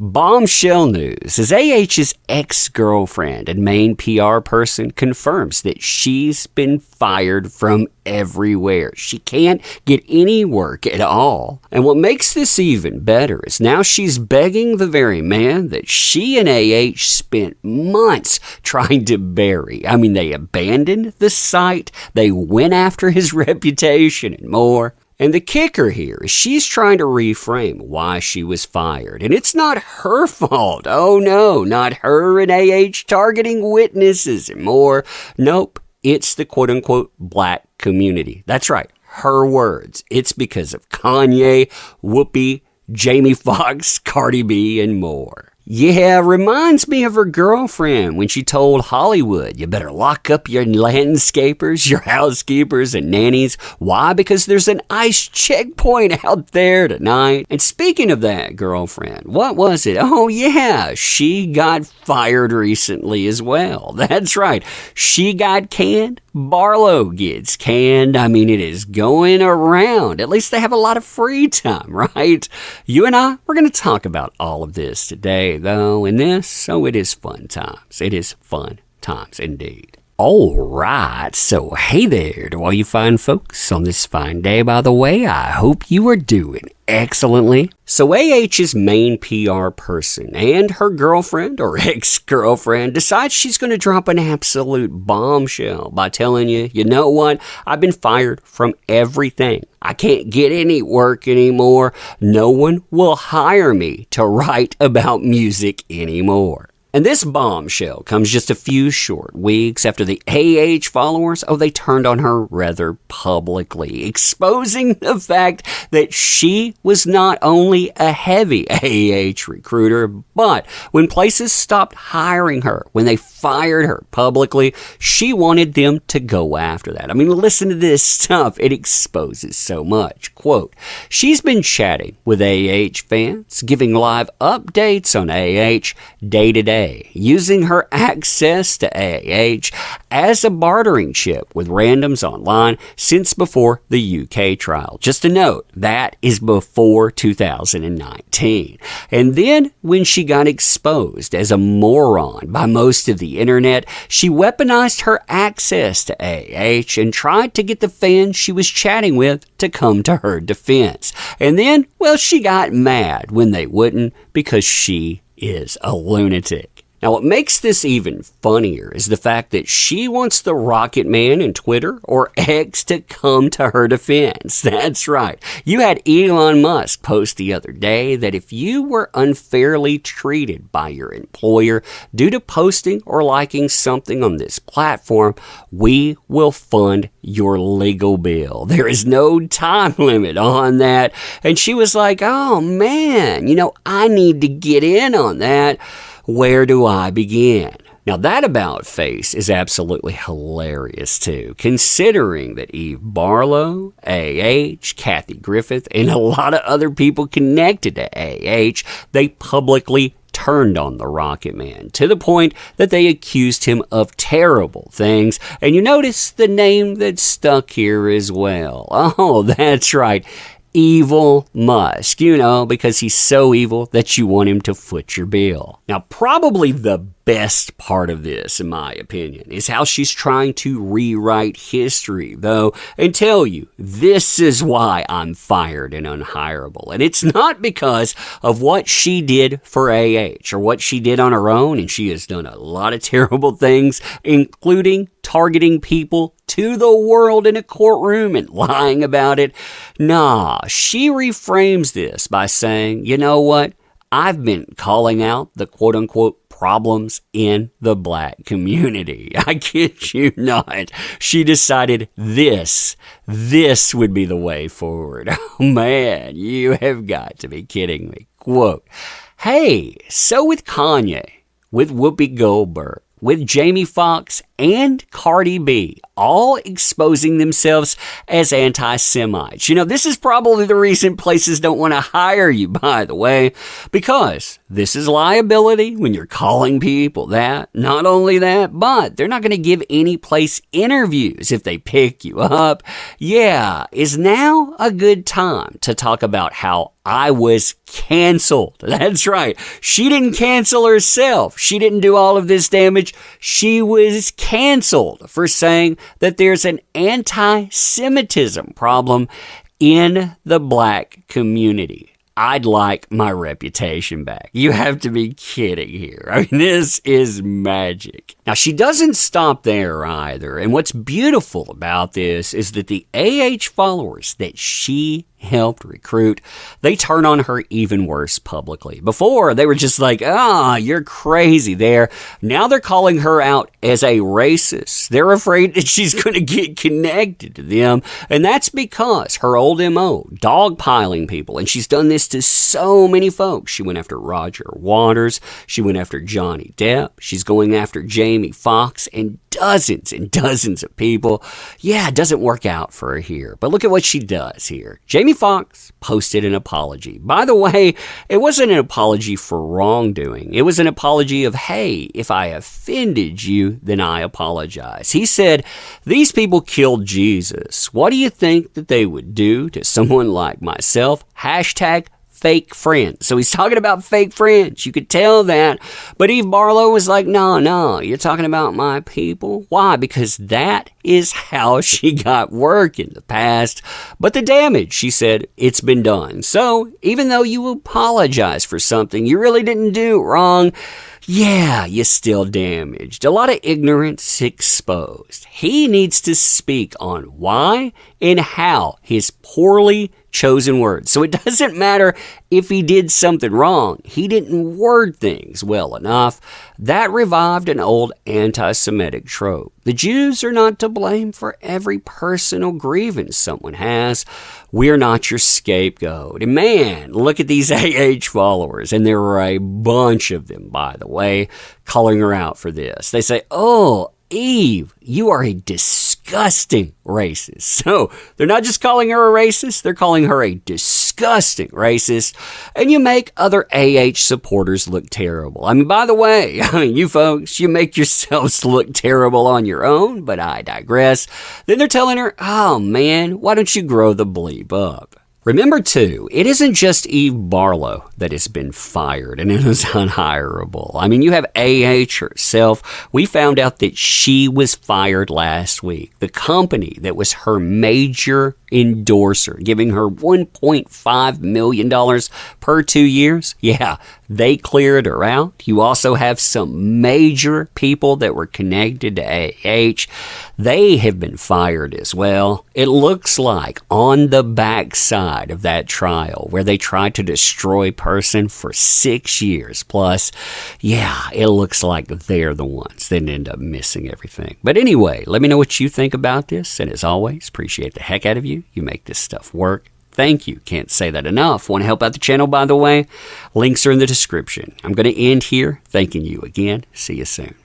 Bombshell news as AH's ex-girlfriend and main PR person confirms that she's been fired from everywhere. She can't get any work at all. And what makes this even better is now she's begging the very man that she and AH spent months trying to bury. I mean, they abandoned the site, they went after his reputation and more. And the kicker here is she's trying to reframe why she was fired. And it's not her fault. Oh no, not her and AH targeting witnesses and more. Nope, it's the quote-unquote black community. That's right, her words. It's because of Kanye, Whoopi, Jamie Foxx, Cardi B, and more. Yeah, reminds me of her girlfriend when she told Hollywood, you better lock up your landscapers, your housekeepers, and nannies. Why? Because there's an ICE checkpoint out there tonight. And speaking of that girlfriend, what was it? Oh yeah, she got fired recently as well. That's right, she got canned. Barlow gets canned. I mean, it is going around. At least they have a lot of free time, right? You and I, we're going to talk about all of this today, though, and it is fun times. It is fun times indeed. All right, so hey there to all you fine folks on this fine day. By the way, I hope you are doing excellently. So AH's main PR person and her girlfriend or ex-girlfriend decides she's going to drop an absolute bombshell by telling you, you know what, I've been fired from everything. I can't get any work anymore. No one will hire me to write about music anymore. And this bombshell comes just a few short weeks after the AH followers, they turned on her rather publicly, exposing the fact that she was not only a heavy AH recruiter, but when places stopped hiring her, when they fired her publicly, she wanted them to go after that. I mean, listen to this stuff. It exposes so much. Quote, she's been chatting with AH fans, giving live updates on AH day to day, using her access to AH as a bartering chip with randoms online since before the UK trial. Just a note, that is before 2019. And then when she got exposed as a moron by most of the internet, she weaponized her access to AH and tried to get the fans she was chatting with to come to her defense. And then, well, she got mad when they wouldn't because she is a lunatic. Now, what makes this even funnier is the fact that she wants the Rocket Man in Twitter or X to come to her defense. That's right. You had Elon Musk post the other day that if you were unfairly treated by your employer due to posting or liking something on this platform, we will fund your legal bill. There is no time limit on that. And she was like, oh man, I need to get in on that. Where do I begin? Now that about face is absolutely hilarious too, considering that Eve Barlow, AH, Kathy Griffith, and a lot of other people connected to AH, they publicly turned on the Rocket Man to the point that they accused him of terrible things. And you notice the name that's stuck here as well. Oh, that's right. Evil Musk, because he's so evil that you want him to foot your bill. Now, probably the best part of this, in my opinion, is how she's trying to rewrite history, though, and tell you, this is why I'm fired and unhireable. And it's not because of what she did for AH or what she did on her own, and she has done a lot of terrible things, including targeting people to the world in a courtroom and lying about it. Nah, she reframes this by saying, you know what? I've been calling out the quote-unquote problems in the black community. I kid you not. She decided this would be the way forward. Oh man, you have got to be kidding me. Quote, hey, so with Kanye, with Whoopi Goldberg, with Jamie Foxx, and Cardi B, all exposing themselves as anti-Semites. This is probably the reason places don't want to hire you, by the way, because this is liability when you're calling people that. Not only that, but they're not going to give any place interviews if they pick you up. Yeah, is now a good time to talk about how I was canceled. That's right. She didn't cancel herself. She didn't do all of this damage. She was canceled for saying that there's an anti-Semitism problem in the black community. I'd like my reputation back. You have to be kidding here. I mean, this is magic. Now, she doesn't stop there either. And what's beautiful about this is that the AH followers that she helped recruit, they turn on her even worse publicly. Before, they were just like, you're crazy there. Now they're calling her out as a racist. They're afraid that she's going to get connected to them. And that's because her old MO, dogpiling people, and she's done this to so many folks. She went after Roger Waters. She went after Johnny Depp. She's going after Jamie Foxx and dozens of people. Yeah, it doesn't work out for her here. But look at what she does here. Jamie Foxx posted an apology. By the way, it wasn't an apology for wrongdoing. It was an apology of, hey, if I offended you, then I apologize. He said, these people killed Jesus. What do you think that they would do to someone like myself? Hashtag fake friends. So he's talking about fake friends. You could tell that. But Eve Barlow was like, no, you're talking about my people. Why? Because that is how she got work in the past. But the damage, she said, it's been done. So even though you apologize for something you really didn't do wrong, yeah, you're still damaged. A lot of ignorance exposed. He needs to speak on why and how his poorly chosen words. So it doesn't matter if he did something wrong. He didn't word things well enough. That revived an old anti-Semitic trope. The Jews are not to blame for every personal grievance someone has. We're not your scapegoat. And man, look at these AH followers. And there were a bunch of them, by the way, calling her out for this. They say, Eve, you are a disgusting racist. So they're not just calling her a racist, they're calling her a disgusting racist. And you make other AH supporters look terrible. I mean, by the way, you folks, you make yourselves look terrible on your own, but I digress. Then they're telling her, oh man, why don't you grow the bleep up? Remember, too, it isn't just Eve Barlow that has been fired and is unhireable. I mean, you have AH herself. We found out that she was fired last week. The company that was her major endorser, giving her $1.5 million per 2 years. Yeah, they cleared her out. You also have some major people that were connected to AH. They have been fired as well. It looks like on the backside of that trial where they tried to destroy person for 6 years plus, yeah, it looks like they're the ones that end up missing everything. But anyway, let me know what you think about this. And as always, appreciate the heck out of you. You make this stuff work. Thank you. Can't say that enough. Want to help out the channel, by the way? Links are in the description. I'm going to end here. Thanking you again. See you soon.